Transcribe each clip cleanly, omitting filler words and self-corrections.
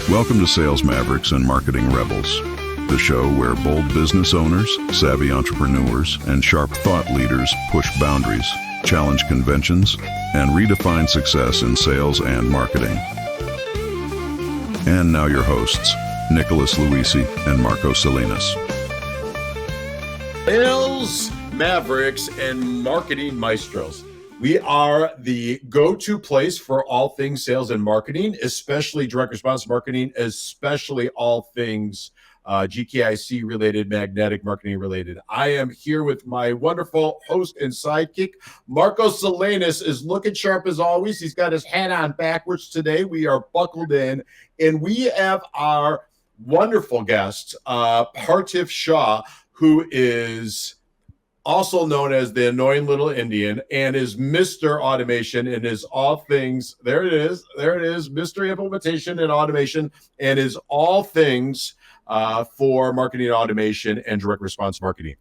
Welcome to Sales Mavericks and Marketing Rebels, the show where bold business owners, savvy entrepreneurs, and sharp thought leaders push boundaries, challenge conventions, and redefine success in sales and marketing. And now your hosts, Nicholas Luisi and Marco Salinas. Sales Mavericks and Marketing Maestros. We are the go-to place for all things sales and marketing, especially direct response marketing, especially all things GKIC related, magnetic marketing related. I am here with my wonderful host and sidekick. Marco Salinas is looking sharp as always. He's got his hat on backwards today. We are buckled in, and we have our wonderful guest, Parthiv Shah, who is also known as the annoying little Indian, and is Mr. Automation, and is all things, there it is, Mr. Implementation and Automation, and is all things for marketing automation and direct response marketing.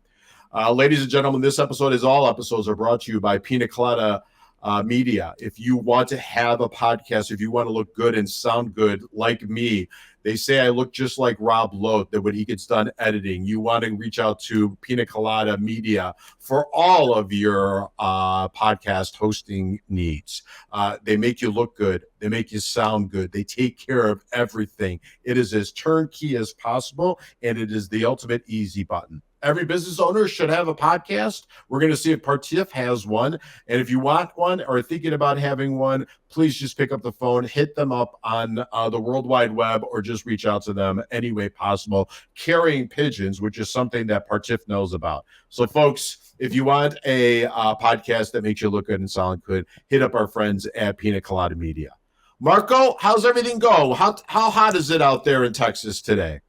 Ladies and gentlemen, this episode, as all episodes, are brought to you by Pina Colada Media. If you want to have a podcast, if you want to look good and sound good like me, they say I look just like Rob Lowe, that when he gets done editing, you want to reach out to Pina Colada Media for all of your podcast hosting needs. They make you look good. They make you sound good. They take care of everything. It is as turnkey as possible, and it is the ultimate easy button. Every business owner should have a podcast. We're going to see if Parthiv has one. And if you want one or are thinking about having one, please just pick up the phone, hit them up on the World Wide Web, or just reach out to them any way possible. Carrying pigeons, which is something that Parthiv knows about. So, folks, if you want a podcast that makes you look good and sound good, hit up our friends at Pina Colada Media. Marco, how's everything go? How hot is it out there in Texas today?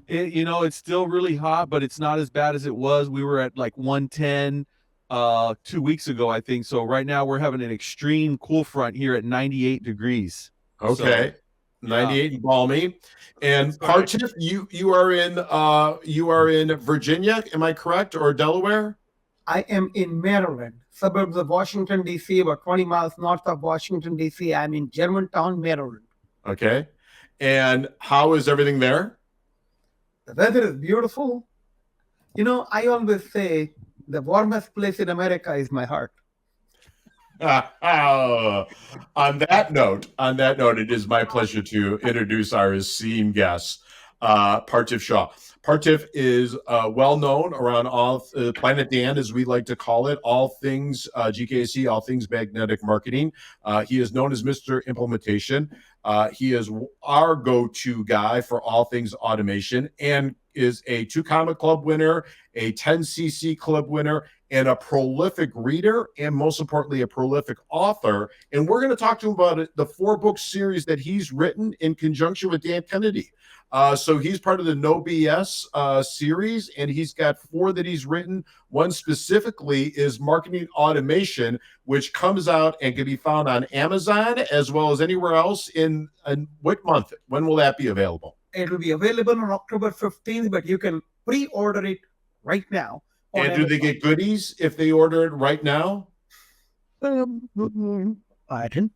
It's still really hot, but it's not as bad as it was. We were at like 110 2 weeks ago, I think. So right now we're having an extreme cool front here at 98 degrees. Okay. So, 98 and balmy. And Parthiv, you are in Virginia, am I correct, or Delaware? I am in Maryland, suburbs of Washington, D.C., about 20 miles north of Washington, D.C. I'm in Germantown, Maryland. Okay. And how is everything there? The weather is beautiful. I always say the warmest place in America is my heart. On that note, it is my pleasure to introduce our esteemed guest, Parthiv Shah. Parthiv is well known around all Planet Dan, as we like to call it, all things GKC, all things magnetic marketing. He is known as Mr. Implementation. He is our go-to guy for all things automation, and is a 2 Comma Club winner, a 10cc Club winner, and a prolific reader, and most importantly, a prolific author. And we're going to talk to him about the 4-book series that he's written in conjunction with Dan Kennedy. So he's part of the No BS series, and he's got 4 that he's written. One specifically is Marketing Automation, which comes out and can be found on Amazon as well as anywhere else in what month? When will that be available? It will be available on October 15th, but you can pre-order it right now. And Amazon. Do they get goodies if they order it right now? I don't know. I think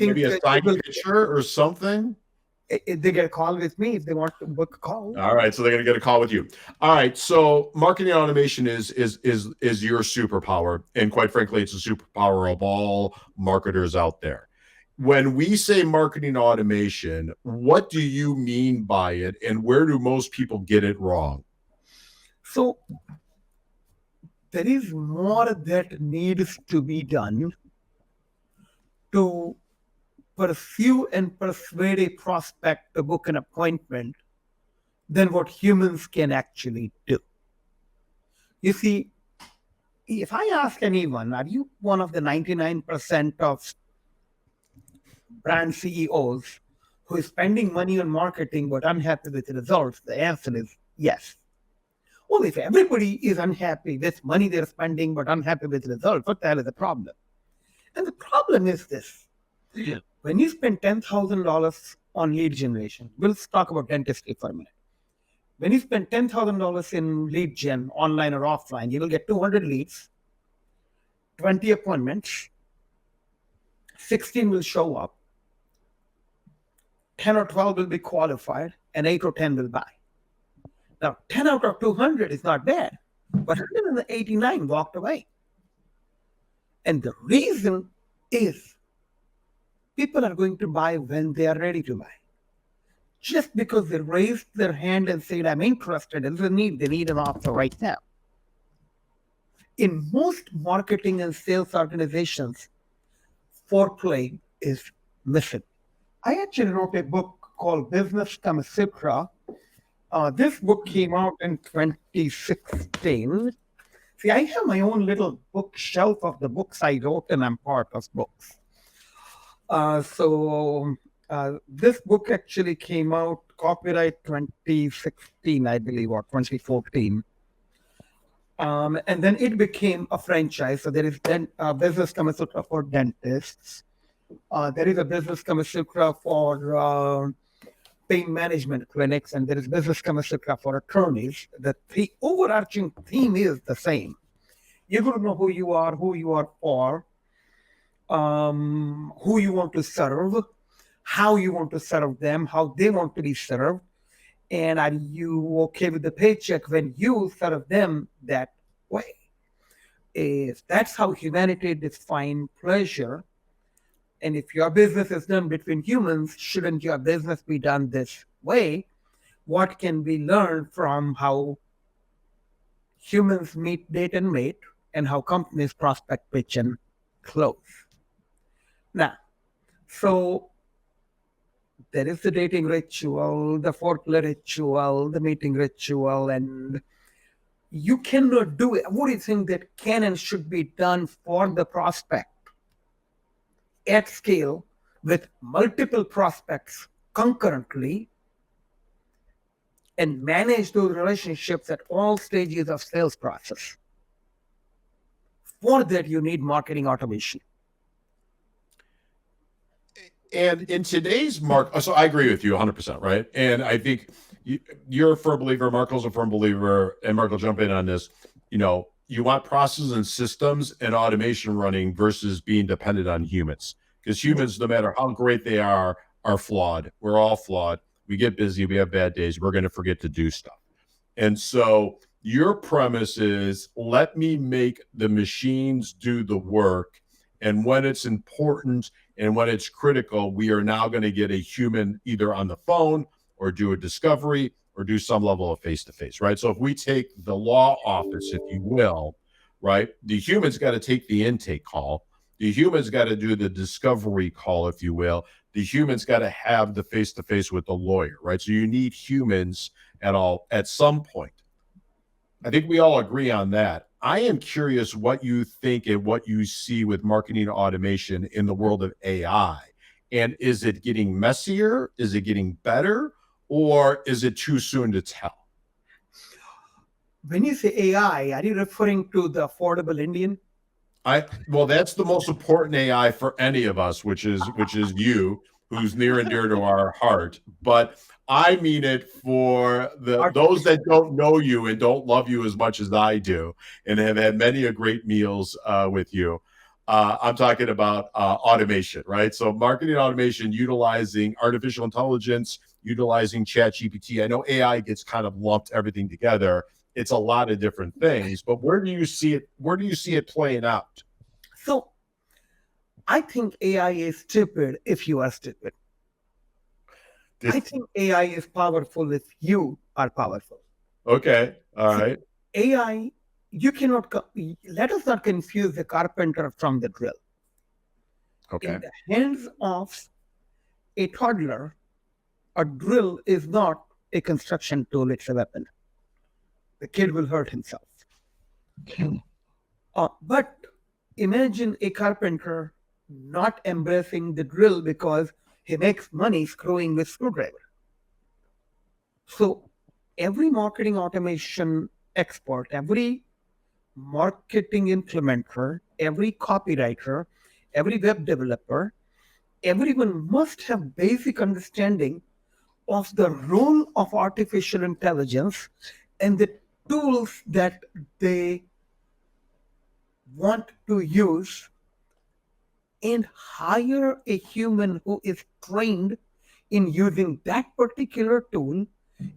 maybe a signed picture or something. They get a call with me if they want to book a call. All right, so they're going to get a call with you. All right, so marketing automation is your superpower, and quite frankly, it's a superpower of all marketers out there. When we say marketing automation, what do you mean by it, and where do most people get it wrong? So there is more that needs to be done to pursue and persuade a prospect to book an appointment than what humans can actually do. You see, if I ask anyone, are you one of the 99% of brand CEOs who is spending money on marketing but unhappy with the results? The answer is yes. Well, if everybody is unhappy with money they're spending but unhappy with the results, what the hell is the problem? And the problem is this. Yeah. When you spend $10,000 on lead generation, we'll talk about dentistry for a minute. When you spend $10,000 in lead gen, online or offline, you will get 200 leads, 20 appointments, 16 will show up, 10 or 12 will be qualified, and 8 or 10 will buy. Now, 10 out of 200 is not bad, but 189 walked away. And the reason is people are going to buy when they are ready to buy. Just because they raised their hand and said, I'm interested, doesn't mean they need an offer right now. In most marketing and sales organizations, foreplay is missing. I actually wrote a book called Business Kama Sutra. This book came out in 2016. See, I have my own little bookshelf of the books I wrote, and I'm part of books. This book actually came out, copyright 2016, I believe, or 2014. And then it became a franchise. So there is then Business Kama Sutra for dentists. There is a Business Kama Sutra for pain management clinics, and there is Business Kama Sutra for attorneys. The overarching theme is the same. You're going to know who you are for, who you want to serve, how you want to serve them, how they want to be served, and are you okay with the paycheck when you serve them that way? If that's how humanity defines pleasure, and if your business is done between humans, shouldn't your business be done this way? What can we learn from how humans meet, date, and mate, and how companies prospect, pitch, and close? Now, so there is the dating ritual, the foreplay ritual, the meeting ritual, and you cannot do it. What do you think that can and should be done for the prospect at scale with multiple prospects concurrently and manage those relationships at all stages of sales process? For that, you need marketing automation. And in today's so I agree with you 100%, right? And I think you're a firm believer, Marco's a firm believer, and Marco, jump in on this. You want processes and systems and automation running versus being dependent on humans. Because humans, no matter how great they are flawed. We're all flawed. We get busy. We have bad days. We're going to forget to do stuff. And so your premise is, let me make the machines do the work. And when it's important and when it's critical, we are now going to get a human either on the phone or do a discovery or do some level of face-to-face, right? So if we take the law office, if you will, right, the human's got to take the intake call. The human's got to do the discovery call, if you will. The human's got to have the face-to-face with the lawyer, right? So you need humans at some point. I think we all agree on that. I am curious what you think and what you see with marketing automation in the world of AI. And is it getting messier? Is it getting better? Or is it too soon to tell? When you say AI, are you referring to the affordable Indian? Well, that's the most important AI for any of us, which is you, who's near and dear to our heart. But I mean it for those that don't know you and don't love you as much as I do and have had many a great meals with you. I'm talking about automation, right? So marketing automation, utilizing artificial intelligence, utilizing ChatGPT. I know AI gets kind of lumped everything together. It's a lot of different things, but where do you see it? Where do you see it playing out? So I think AI is stupid if you are stupid. I think AI is powerful if you are powerful. Okay. All right. AI, you cannot, let us not confuse the carpenter from the drill. Okay. In the hands of a toddler, a drill is not a construction tool, it's a weapon. The kid will hurt himself. But imagine a carpenter not embracing the drill because he makes money screwing with screwdriver. So every marketing automation expert, every marketing implementer, every copywriter, every web developer, everyone must have basic understanding of the role of artificial intelligence and the tools that they want to use, and hire a human who is trained in using that particular tool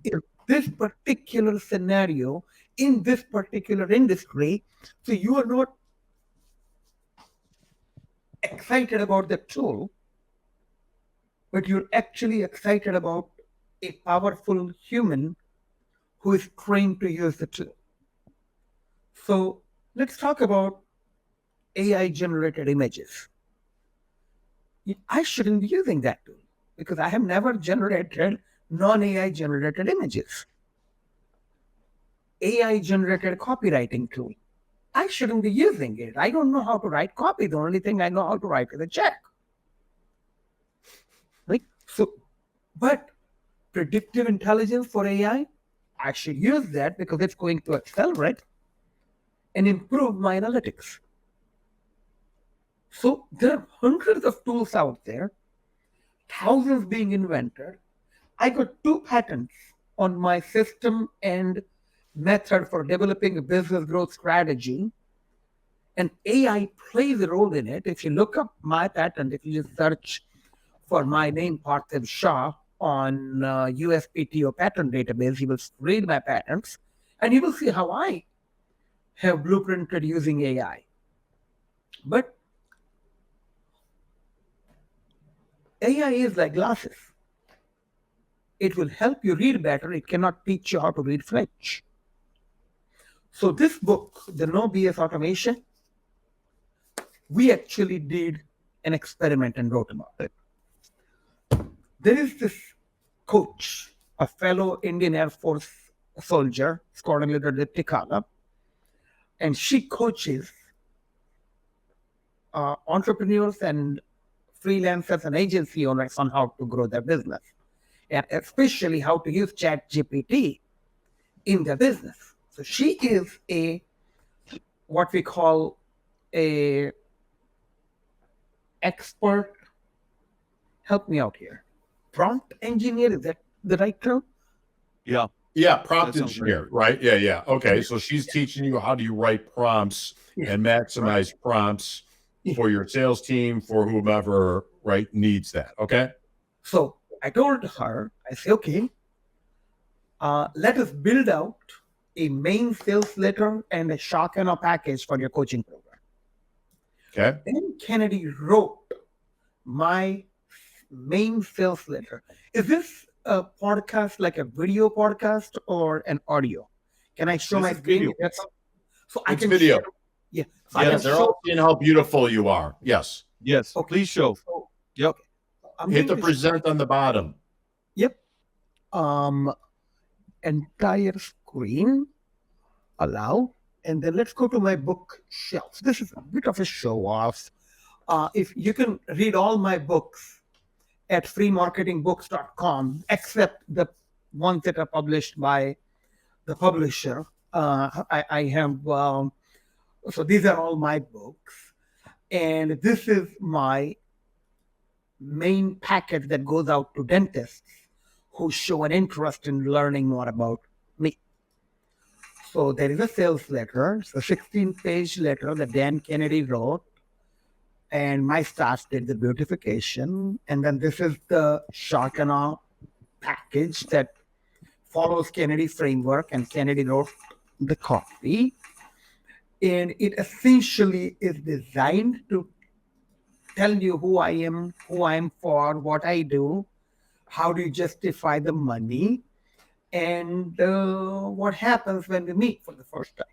in this particular scenario, in this particular industry. So you are not excited about the tool, but you're actually excited about a powerful human who is trained to use the tool. So let's talk about AI generated images. I shouldn't be using that tool because I have never generated non-AI generated images. AI generated copywriting tool. I shouldn't be using it. I don't know how to write copy. The only thing I know how to write is a check. Right? So, but predictive intelligence for AI, I should use that because it's going to accelerate and improve my analytics. So there are hundreds of tools out there, thousands being invented. I got 2 patents on my system and method for developing a business growth strategy. And AI plays a role in it. If you look up my patent, if you just search for my name, Parthiv Shah, on USPTO patent database, you will read my patents and you will see how I have blueprinted using AI. But AI is like glasses. It will help you read better. It cannot teach you how to read French. So this book, The No BS Automation, we actually did an experiment and wrote about it. There is this coach, a fellow Indian Air Force soldier, Squadron Leader Diptikala, and she coaches entrepreneurs and freelancers and agency owners on how to grow their business, and especially how to use ChatGPT in their business. So she is a what we call a expert. Help me out here. Prompt engineer, is that the right term? Yeah. Yeah, prompt That sounds engineer, right? Yeah. Okay, so she's teaching you how do you write prompts and maximize prompts for your sales team, for whomever, right, needs that. Okay. So I told her, I said, okay, let us build out a main sales letter and a shock and a package for your coaching program. Okay. Then Kennedy wrote my main sales letter. Is this a podcast like a video podcast or an audio? Can I show This my is screen? video. So I It's can video. share- yeah. So I Yeah, can they're show. all seeing how beautiful you are. Yes. Yes. Okay. Please show. So Yep. I'm Hit the going to present on the bottom. Yep. Entire screen, allow, and then let's go to my bookshelf. This is a bit of a show off. If you can read all my books at freemarketingbooks.com, except the ones that are published by the publisher. I have, so these are all my books. And this is my main packet that goes out to dentists who show an interest in learning more about me. So there is a sales letter. It's a 16-page letter that Dan Kennedy wrote. And my staff did the beautification. And then this is the shock and awe package that follows Kennedy framework. And Kennedy wrote the copy. And it essentially is designed to tell you who I am for, what I do, how do you justify the money, and what happens when we meet for the first time.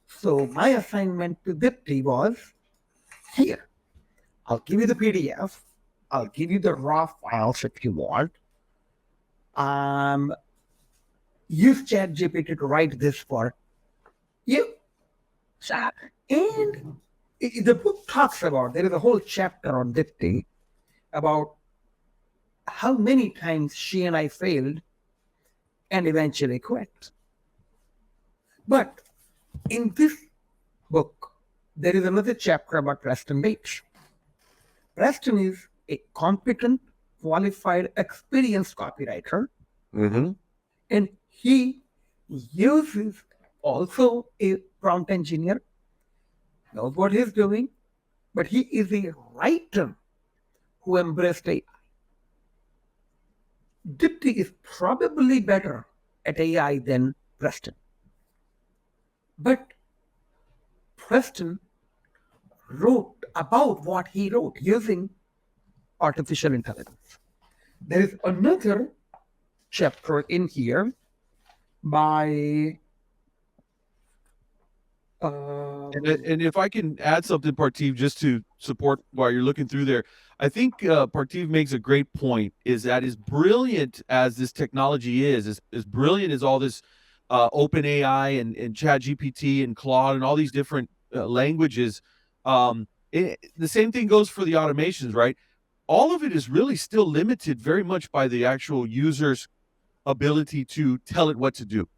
So my assignment to Dipti was, here, I'll give you the PDF, I'll give you the raw files if you want. Use ChatGPT to write this for you. And the book talks about, there is a whole chapter on Dipti about how many times she and I failed and eventually quit. But in this book, there is another chapter about Preston Bates. Preston is a competent, qualified, experienced copywriter. Mm-hmm. And he uses also a prompt engineer, knows what he's doing, but he is a writer who embraced AI. Dipti is probably better at AI than Preston. But Preston wrote about what he wrote using artificial intelligence. There is another chapter in here by And if I can add something, Parthiv, just to support while you're looking through there, I think Parthiv makes a great point. Is that as brilliant as this technology is, as brilliant as all this open AI and Chat GPT and Claude and all these different languages, the same thing goes for the automations, right? All of it is really still limited very much by the actual user's ability to tell it what to do.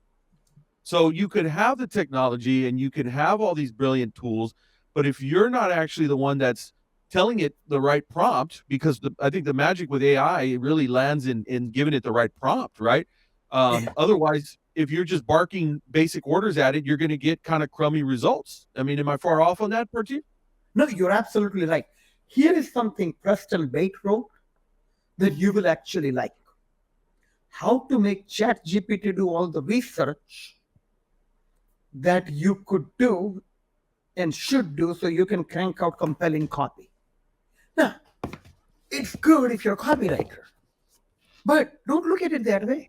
So you could have the technology and you could have all these brilliant tools, but if you're not actually the one that's telling it the right prompt, because I think the magic with AI really lands in giving it the right prompt, right? Otherwise, if you're just barking basic orders at it, you're going to get kind of crummy results. I mean, am I far off on that, Parthiv? No, you're absolutely right. Here is something Preston Bate wrote that you will actually like. How to make ChatGPT do all the research that you could do and should do so you can crank out compelling copy. Now, it's good if you're a copywriter, but don't look at it that way.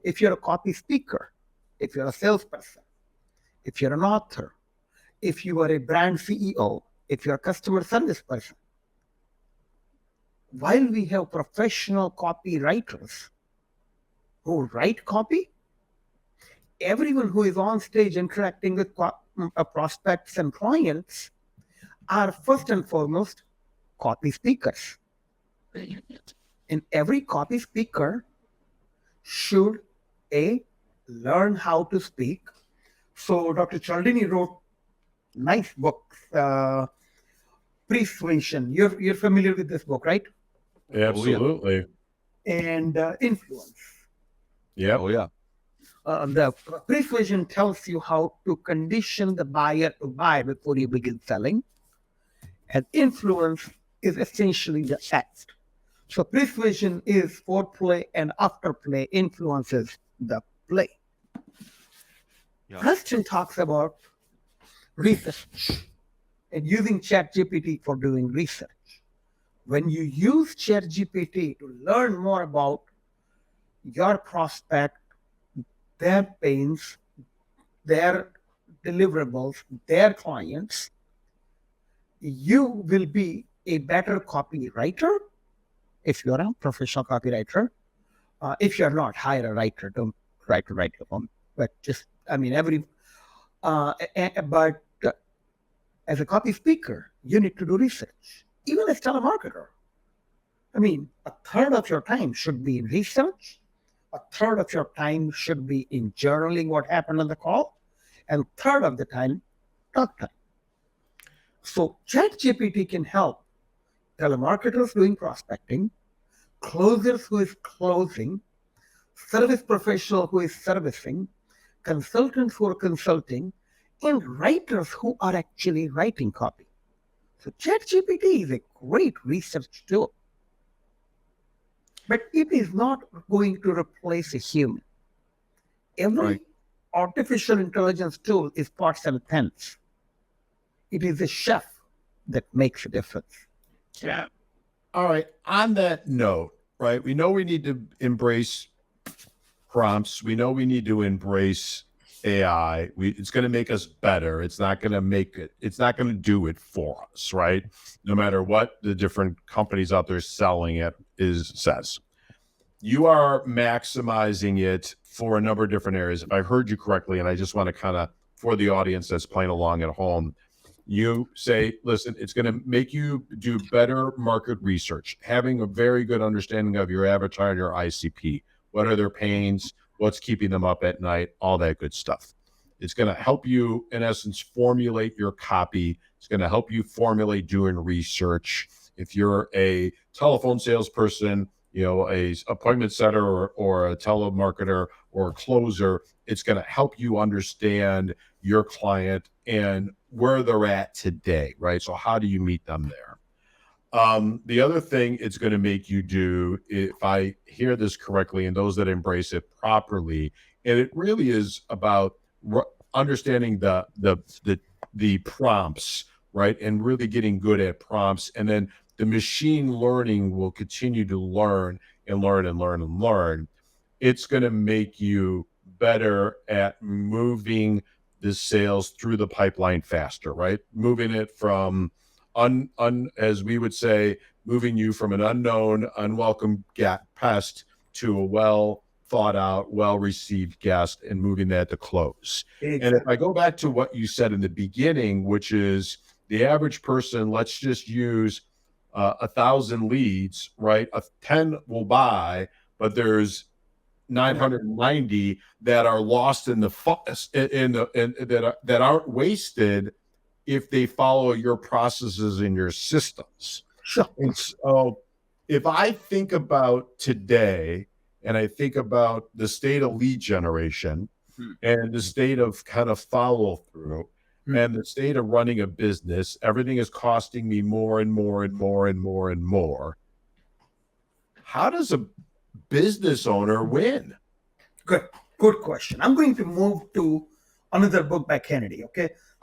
If you're a copy speaker, if you're a salesperson, if you're an author, if you are a brand CEO, if you're a customer service person, while we have professional copywriters who write copy, everyone who is on stage interacting with prospects and clients are first and foremost copy speakers. And every copy speaker should learn how to speak. So Dr. Cialdini wrote nice books, Persuasion. You're familiar with this book, right? Absolutely. And Influence. Yeah. Oh, yeah. The Persuasion tells you how to condition the buyer to buy before you begin selling. And Influence is essentially the text. So Persuasion is foreplay and afterplay. Influence is the play. Yeah. Preston talks about research and using ChatGPT for doing research. When you use ChatGPT to learn more about your prospect, their pains, their deliverables, their clients, you will be a better copywriter if you're a professional copywriter. If you're not, hire a writer. Don't try to write your own. But just, I mean, but as a copy speaker, you need to do research. Even as a telemarketer, I mean, a third of your time should be in research. A third of your time should be in journaling what happened on the call, and third of the time, talk time. So ChatGPT can help telemarketers doing prospecting, closers who is closing, service professional who is servicing, consultants who are consulting, and writers who are actually writing copy. So ChatGPT is a great research tool. But it is not going to replace a human. Every artificial intelligence tool is pots and pans. It is a chef that makes a difference. Yeah. All right. On that note, right, we know we need to embrace prompts. We know we need to embrace AI. It's going to make us better. It's not going to do it for us, right? No matter what the different companies out there selling it says. You are maximizing it for a number of different areas. If I heard you correctly, and I just want to kind of, for the audience that's playing along at home, you say, listen, it's going to make you do better market research, having a very good understanding of your avatar and your ICP. What are their pains? What's keeping them up at night? All that good stuff. It's going to help you, in essence, formulate your copy. It's going to help you formulate doing research. If you're a telephone salesperson, a appointment setter or a telemarketer or a closer, it's going to help you understand your client and where they're at today, right? So how do you meet them there? The other thing it's going to make you do, if I hear this correctly, and those that embrace it properly, and it really is about understanding the prompts, right, and really getting good at prompts, and then the machine learning will continue to learn and learn and learn and learn. It's going to make you better at moving the sales through the pipeline faster, right? Moving it from as we would say, moving you from an unknown, unwelcome pest to a well thought out, well received guest, and moving that to close. Exactly. And if I go back to what you said in the beginning, which is the average person, let's just use 1,000 leads, right? 10 will buy, but there's 990 that are lost in the that aren't wasted if they follow your processes and your systems. Sure. And so if I think about today and I think about the state of lead generation and the state of kind of follow through and the state of running a business, everything is costing me more and more and more and more and more. How does a business owner win? Good question. I'm going to move to another book by Kennedy.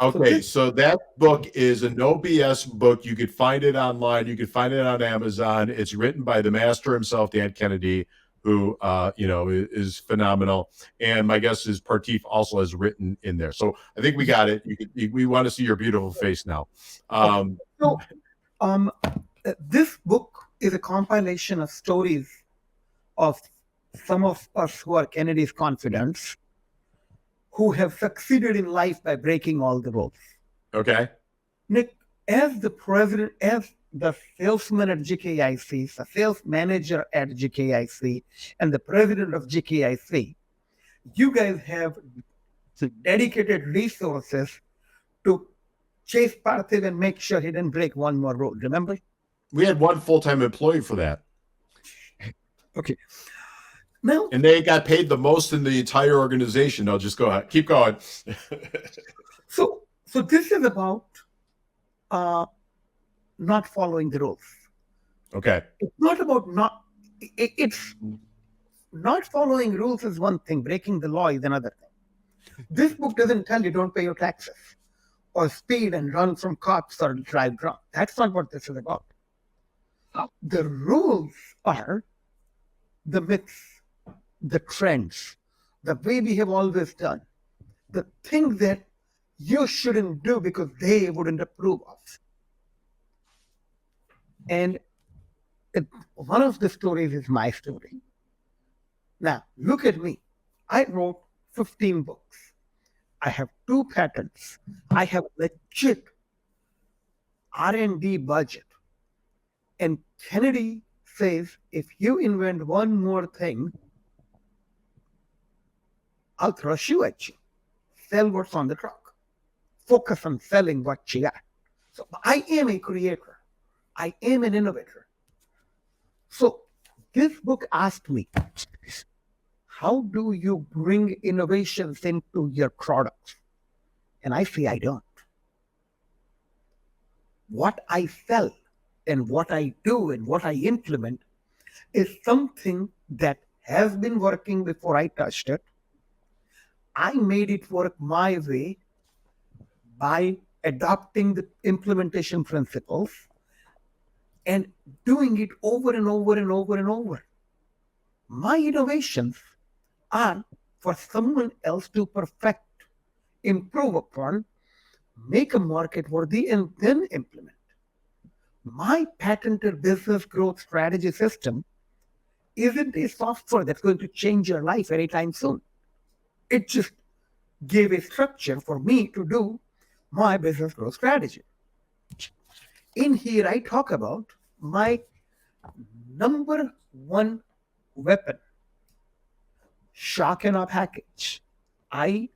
Okay, so that book is a no BS book. You could find it online. You could find it on Amazon. It's written by the master himself, Dan Kennedy, who is phenomenal. And my guess is Parthiv also has written in there. So I think we got it. We want to see your beautiful face now. This book is a compilation of stories of some of us who are Kennedy's confidants who have succeeded in life by breaking all the rules. Okay. Nick, as the president, as the salesman at GKIC, the sales manager at GKIC, and the president of GKIC, you guys have dedicated resources to chase Parthiv and make sure he didn't break one more rule. Remember? We had one full-time employee for that. Okay. Now, and they got paid the most in the entire organization. I'll just go ahead. Keep going. So this is about not following the rules. Okay. It's not about it's not following rules is one thing. Breaking the law is another thing. This book doesn't tell you don't pay your taxes or speed and run from cops or drive drunk. That's not what this is about. The rules are the myths, the trends, the way we have always done, the things that you shouldn't do because they wouldn't approve of. And one of the stories is my story. Now, look at me. I wrote 15 books. I have 2 patents. I have legit R&D budget. And Kennedy says, if you invent one more thing, I'll throw a shoe at you. Sell what's on the truck. Focus on selling what you got. So I am a creator. I am an innovator. So this book asked me, how do you bring innovations into your products? And I say, I don't. What I sell and what I do and what I implement is something that has been working before I touched it. I made it work my way by adopting the implementation principles and doing it over and over and over and over. My innovations are for someone else to perfect, improve upon, make a market worthy, and then implement. My patented business growth strategy system isn't a software that's going to change your life anytime soon. It just gave a structure for me to do my business growth strategy. In here, I talk about my number one weapon, shock and awe package. I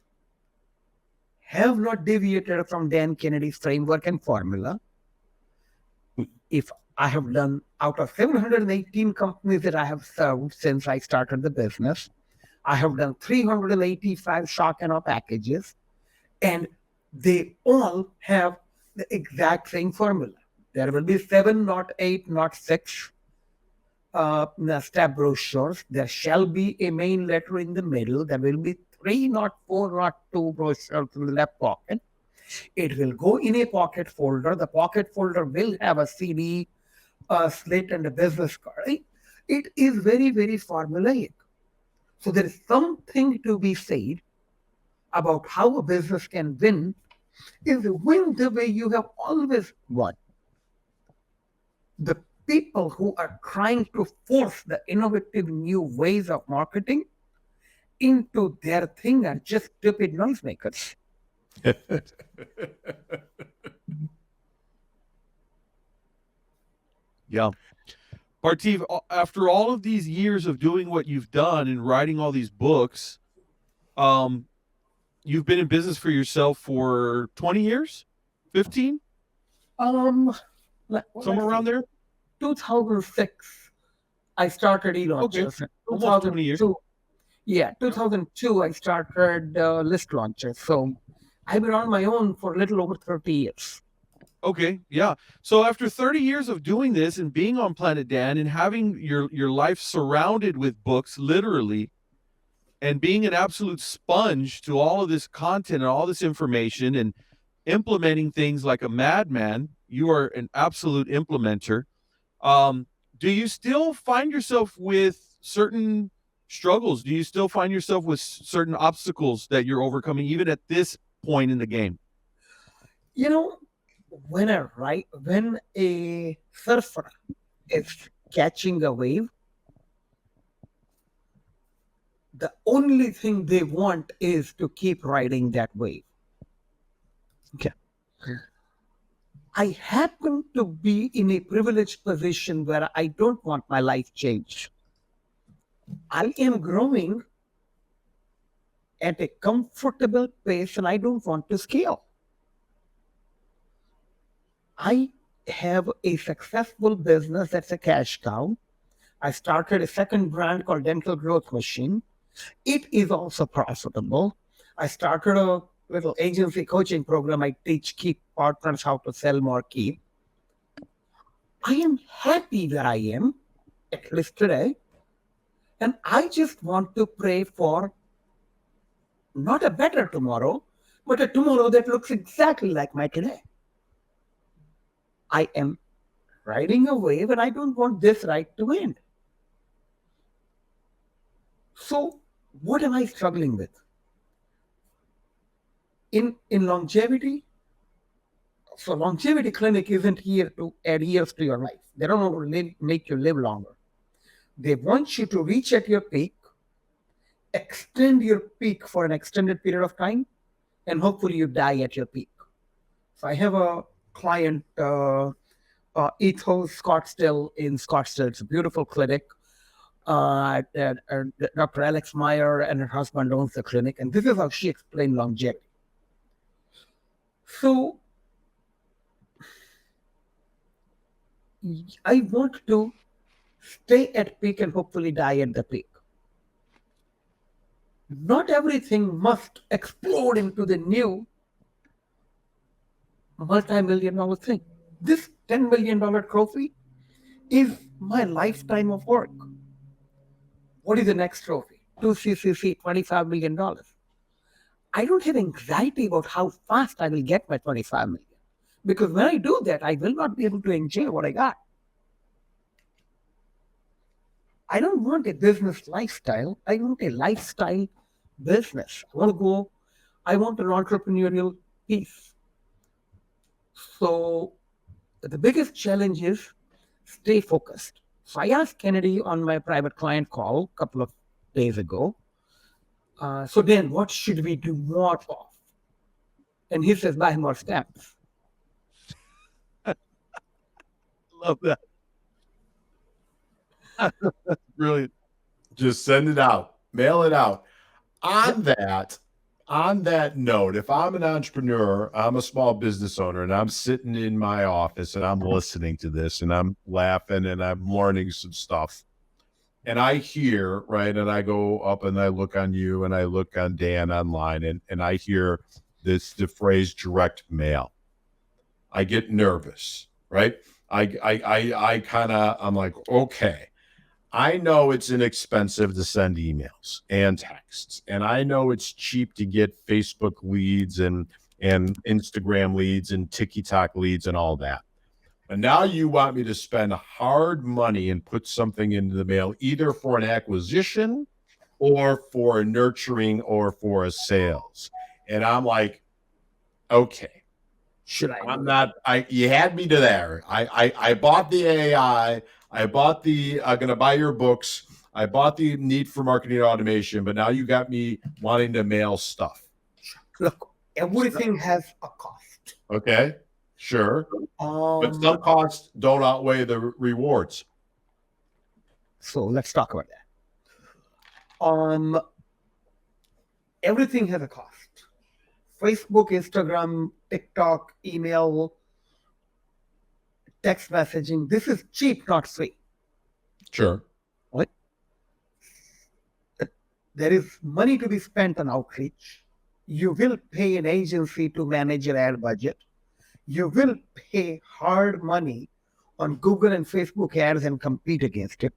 have not deviated from Dan Kennedy's framework and formula. If I have done out of 718 companies that I have served since I started the business, I have done 385 shock and awe packages, and they all have the exact same formula. There will be 7, not 8, not 6 step brochures. There shall be a main letter in the middle. There will be 3, not 4, not 2 brochures in the left pocket. It will go in a pocket folder. The pocket folder will have a CD, a slate, and a business card. It is very, very formulaic. So there is something to be said about how a business can win is win the way you have always won. The people who are trying to force the innovative new ways of marketing into their thing are just stupid noisemakers. Yeah. Parthiv, after all of these years of doing what you've done and writing all these books, you've been in business for yourself for 20 years, 15, somewhere around there. 2006, I started e-launches. Okay. Almost 20 years. 2002, I started list launches. So I've been on my own for a little over 30 years. Okay, yeah. So after 30 years of doing this and being on Planet Dan and having your life surrounded with books, literally, and being an absolute sponge to all of this content and all this information and implementing things like a madman, you are an absolute implementer. Do you still find yourself with certain struggles? Do you still find yourself with certain obstacles that you're overcoming even at this point in the game? You know, when a surfer is catching a wave, the only thing they want is to keep riding that wave. Okay. I happen to be in a privileged position where I don't want my life changed. I am growing at a comfortable pace and I don't want to scale. I have a successful business that's a cash cow. I started a second brand called Dental Growth Machine. It is also profitable. I started a little agency coaching program. I teach key partners how to sell more key. I am happy where I am, at least today. And I just want to pray for not a better tomorrow, but a tomorrow that looks exactly like my today. I am riding a wave and I don't want this ride to end. So what am I struggling with? In longevity, so longevity clinic isn't here to add years to your life. They don't want to make you live longer. They want you to reach at your peak, extend your peak for an extended period of time, and hopefully you die at your peak. So I have a client, Ethos Scottsdale in Scottsdale. It's a beautiful clinic. Dr. Alex Meyer and her husband owns the clinic, and this is how she explained longevity. So I want to stay at peak and hopefully die at the peak. Not everything must explode into the new multi-million-dollar thing. This $10 million trophy is my lifetime of work. What is the next trophy? 2CCC, $25 million. I don't have anxiety about how fast I will get my 25 million. Because when I do that, I will not be able to enjoy what I got. I don't want a business lifestyle. I want a lifestyle business. I want an entrepreneurial piece. So the biggest challenge is stay focused. So I asked Kennedy on my private client call a couple of days ago, so Dan, what should we do more of? And he says, buy more stamps. Love that. That's brilliant. Just send it out, mail it out. On that note, if I'm an entrepreneur, I'm a small business owner, and I'm sitting in my office and I'm listening to this and I'm laughing and I'm learning some stuff, and I hear, right, and I go up and I look on you and I look on Dan online and I hear the phrase direct mail. I get nervous. right? I'm like, okay, I know it's inexpensive to send emails and texts, and I know it's cheap to get Facebook leads and Instagram leads and TikTok leads and all that. And now you want me to spend hard money and put something into the mail, either for an acquisition or for a nurturing or for a sales. And I'm like, okay, Should I? I'm not, you had me to there. I bought the AI. I bought the, I'm going to buy your books. I bought the need for marketing automation, but now you got me wanting to mail stuff. Look, everything has a cost. Okay, sure. But some costs don't outweigh the rewards. So let's talk about that. Everything has a cost. Facebook, Instagram, TikTok, email, text messaging. This is cheap, not free. Sure. What? There is money to be spent on outreach. You will pay an agency to manage your ad budget. You will pay hard money on Google and Facebook ads and compete against it.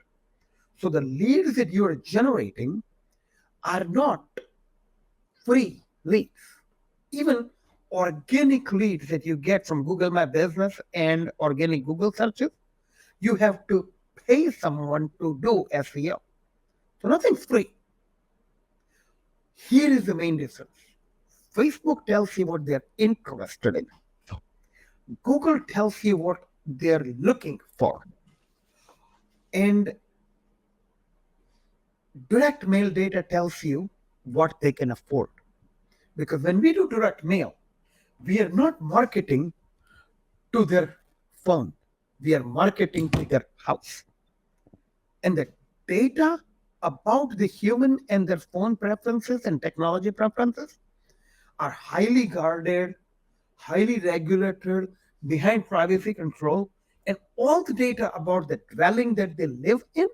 So the leads that you are generating are not free leads. Even organic leads that you get from Google My Business and organic Google searches, you have to pay someone to do SEO. So nothing's free. Here is the main difference. Facebook tells you what they're interested in. Google tells you what they're looking for. And direct mail data tells you what they can afford. Because when we do direct mail, we are not marketing to their phone. We are marketing to their house. And the data about the human and their phone preferences and technology preferences are highly guarded, highly regulated, behind privacy control, and all the data about the dwelling that they live in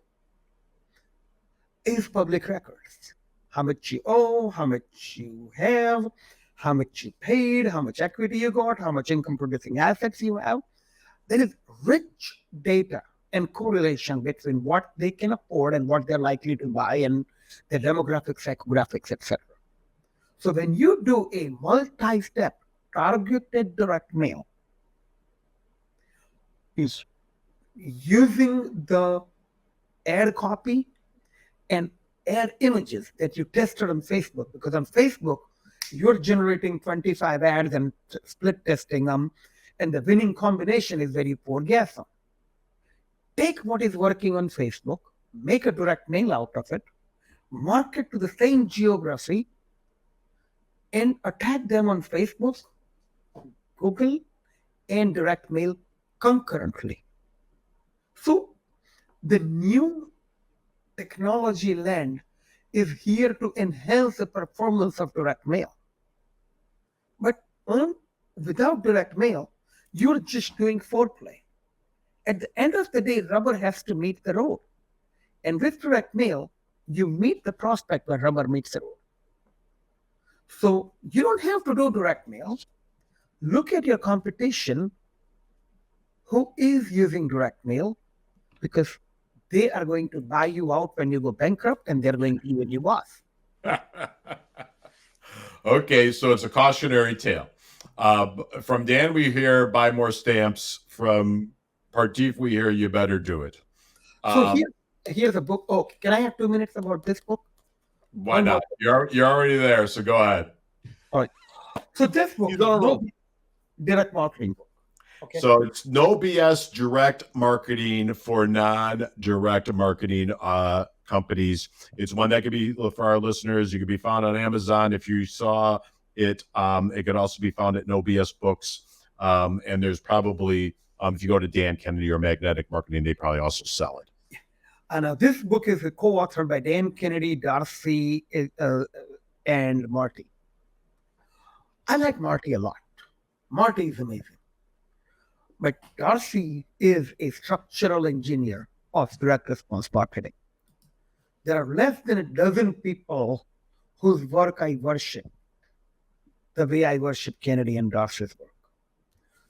is public records. How much you owe, how much you have, how much you paid, how much equity you got, how much income producing assets you have. There is rich data and correlation between what they can afford and what they're likely to buy and their demographics, psychographics, etc. So when you do a multi-step targeted direct mail, is using the ad copy and ad images that you tested on Facebook, because on Facebook, you're generating 25 ads and split testing them, and the winning combination is very poor guess on. Take what is working on Facebook, make a direct mail out of it, market to the same geography, and attack them on Facebook, Google, and direct mail concurrently. So the new technology land is here to enhance the performance of direct mail. But without direct mail, you're just doing foreplay. At the end of the day, rubber has to meet the road. And with direct mail, you meet the prospect where rubber meets the road. So you don't have to do direct mail. Look at your competition who is using direct mail, because they are going to buy you out when you go bankrupt, and they're going to even you off. Okay, so it's a cautionary tale. From Dan, we hear buy more stamps. From Parthiv, we hear you better do it. So here's a book. Oh, can I have 2 minutes about this book? Why not? You're already there, so go ahead. All right. So this book is direct marketing book. Okay. So it's no BS direct marketing for non-direct marketing companies. It's one that could be, for our listeners, you could be found on Amazon. If you saw it, it could also be found at No BS Books. And there's probably, if you go to Dan Kennedy or Magnetic Marketing, they probably also sell it. And this book is co-authored by Dan Kennedy, Darcy, and Marty. I like Marty a lot. Marty is amazing. But Darcy is a structural engineer of direct response marketing. There are less than a dozen people whose work I worship the way I worship Kennedy and Darcy's work.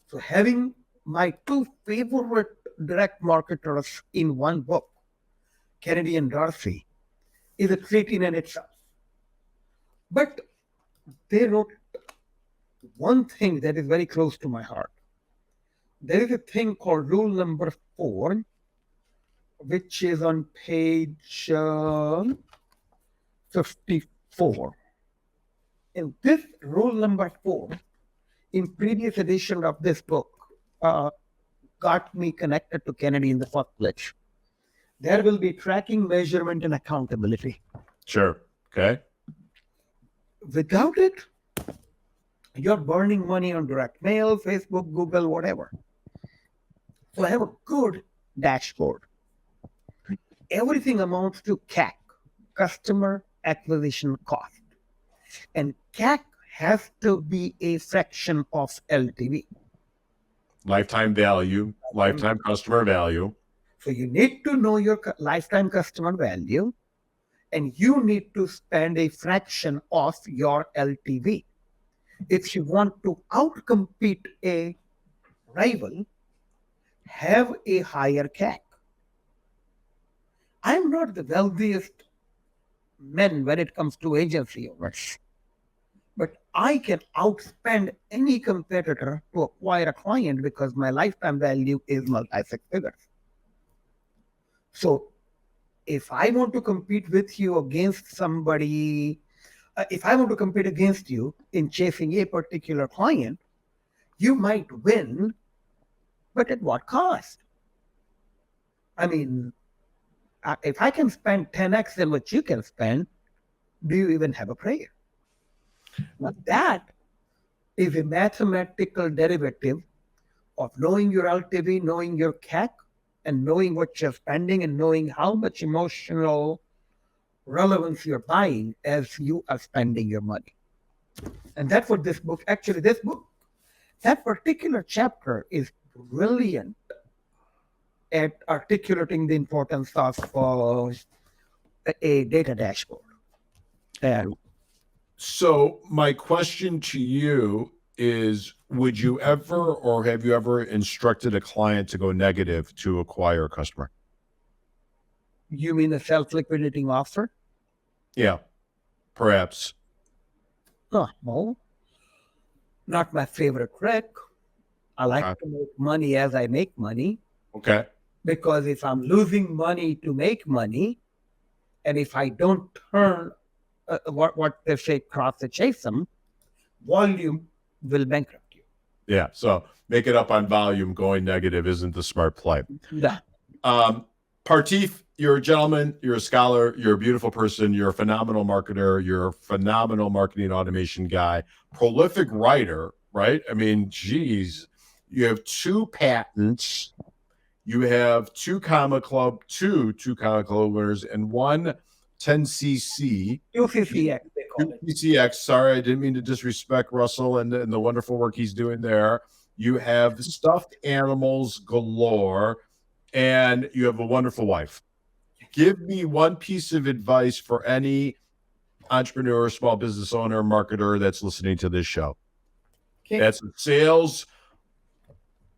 So having my two favorite direct marketers in one book, Kennedy and Darcy, is a treat in and itself. But they wrote one thing that is very close to my heart. There is a thing called rule number 4, which is on page 54. And this rule number 4, in previous edition of this book, got me connected to Kennedy in the first place. There will be tracking, measurement, and accountability. Sure. Okay. Without it, you're burning money on direct mail, Facebook, Google, whatever. So I have a good dashboard. Everything amounts to CAC, customer acquisition cost. And CAC has to be a fraction of LTV. Lifetime value, lifetime customer value. So you need to know your lifetime customer value, and you need to spend a fraction of your LTV. If you want to outcompete a rival, have a higher CAC. I'm not the wealthiest man when it comes to agency owners, but I can outspend any competitor to acquire a client because my lifetime value is multi-six figures. So if I want to compete with you against somebody, if I want to compete against you in chasing a particular client, you might win, but at what cost? I mean, if I can spend 10x than what you can spend, do you even have a prayer? Now that is a mathematical derivative of knowing your LTV, knowing your CAC, and knowing what you're spending, and knowing how much emotional relevance you're buying as you are spending your money. And that's what this book, that particular chapter is brilliant at articulating the importance of a data dashboard. And So my question to you is, would you ever, or have you ever instructed a client to go negative to acquire a customer? you mean a self-liquidating offer? Yeah, perhaps. No, not my favorite trick. I like to make money as I make money, Okay. because if I'm losing money to make money, and if I don't turn what they say, cross the chasm, volume will bankrupt you. Yeah. So make it up on volume. Going negative isn't the smart play. Yeah. Parthiv, you're a gentleman, you're a scholar, you're a beautiful person, you're a phenomenal marketer, you're a phenomenal marketing automation guy, prolific writer, right? I mean, geez, you have 2 patents, you have 2 comma club winners, and 1 10cc. UCCX, they call it. UCCX, sorry, I didn't mean to disrespect Russell and the wonderful work he's doing there. You have stuffed animals galore, and you have a wonderful wife. Give me one piece of advice for any entrepreneur, small business owner, marketer that's listening to this show. Okay. That's a sales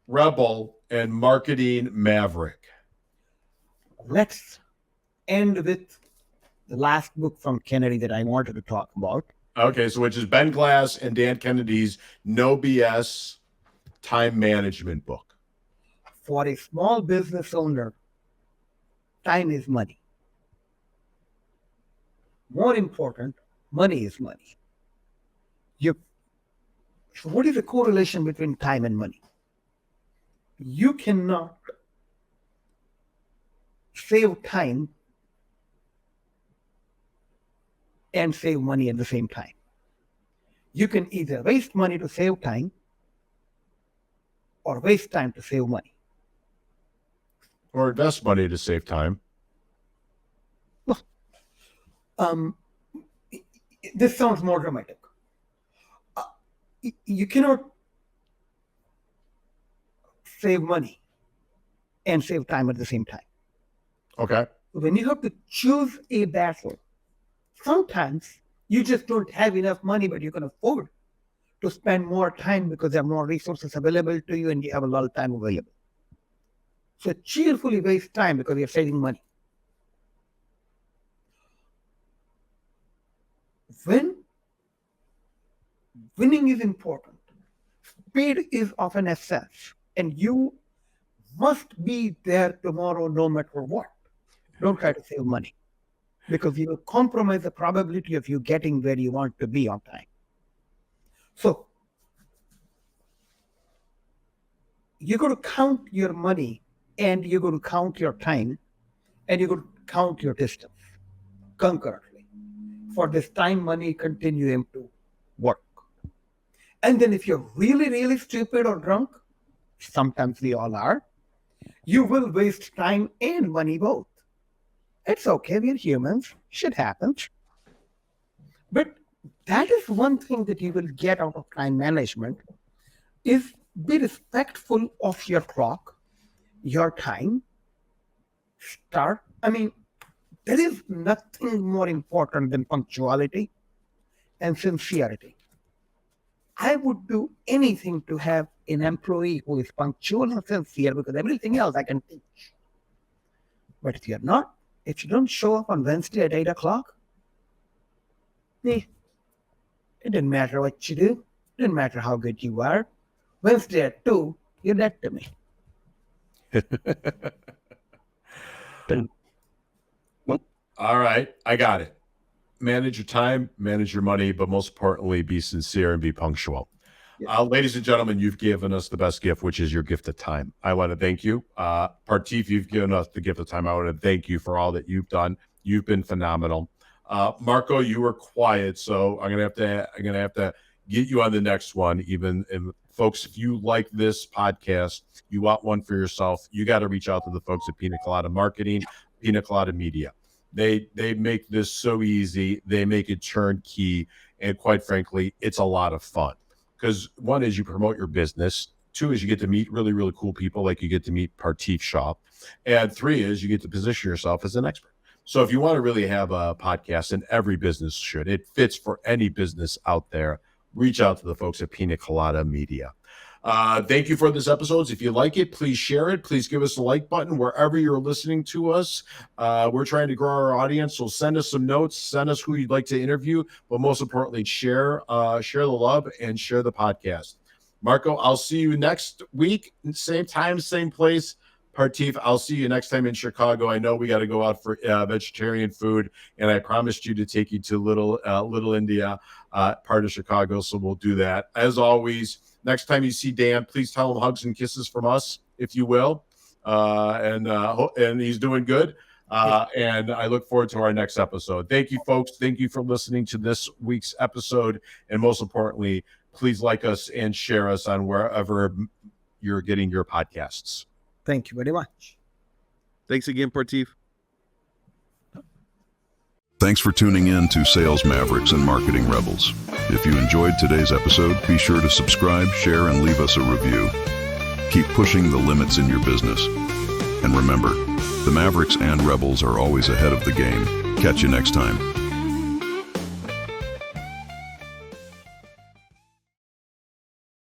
rebel and marketing maverick. Let's end with the last book from Kennedy that I wanted to talk about. Okay, so which is Ben Glass and Dan Kennedy's No BS time management book. For a small business owner, time is money. More important, money is money. So what is the correlation between time and money? You cannot save time and save money at the same time. You can either waste money to save time or waste time to save money. Or invest money to save time. This sounds more dramatic. You cannot save money and save time at the same time. Okay. When you have to choose a battle, sometimes you just don't have enough money, but you can afford to spend more time because there are more resources available to you and you have a lot of time available. So cheerfully waste time because you're saving money. When winning is important, speed is of an essence, and you must be there tomorrow no matter what. Don't try to save money because you will compromise the probability of you getting where you want to be on time. So you're going to count your money and you're going to count your time and you're going to count your distance concurrently for this time money continuum to work. And then if you're really, really stupid or drunk, sometimes we all are, you will waste time and money both. It's okay, we're humans, shit happens. But that is one thing that you will get out of time management is be respectful of your clock, your time, there is nothing more important than punctuality and sincerity. I would do anything to have an employee who is punctual and sincere because everything else I can teach. But if you're not, if you don't show up on Wednesday at 8 o'clock, it didn't matter what you do. It didn't matter how good you are. Wednesday at 2, you're dead to me. All right, I got it. Manage your time, manage your money, but most importantly, be sincere and be punctual. Yeah. Ladies and gentlemen, you've given us the best gift, which is your gift of time. I want to thank you. Parthiv, you've given us the gift of time. I want to thank you for all that you've done. You've been phenomenal. Marco, you were quiet, so I'm gonna have to get you on the next one. Even folks, if you like this podcast, you want one for yourself, you got to reach out to the folks at Pina Colada Marketing, Pina Colada Media. They make this so easy. They make it turnkey, and quite frankly, it's a lot of fun. Because one is you promote your business. Two is you get to meet really, really cool people, like you get to meet Parthiv Shah. And three is you get to position yourself as an expert. So if you want to really have a podcast, and every business should, it fits for any business out there, reach out to the folks at Pina Colada Media. Thank you for this episode. If you like it, please share it. Please give us a like button wherever you're listening to us. We're trying to grow our audience, so send us some notes, send us who you'd like to interview, but most importantly, share the love and share the podcast. Marco, I'll see you next week, same time, same place. Parthiv, I'll see you next time in Chicago. I know we got to go out for vegetarian food, and I promised you to take you to Little India, part of Chicago, so we'll do that. As always, next time you see Dan, please tell him hugs and kisses from us, if you will, and he's doing good. And I look forward to our next episode. Thank you, folks. Thank you for listening to this week's episode, and most importantly, please like us and share us on wherever you're getting your podcasts. Thank you very much. Thanks again, Parthiv. Thanks for tuning in to Sales Mavericks and Marketing Rebels. If you enjoyed today's episode, be sure to subscribe, share, and leave us a review. Keep pushing the limits in your business. And remember, the Mavericks and Rebels are always ahead of the game. Catch you next time.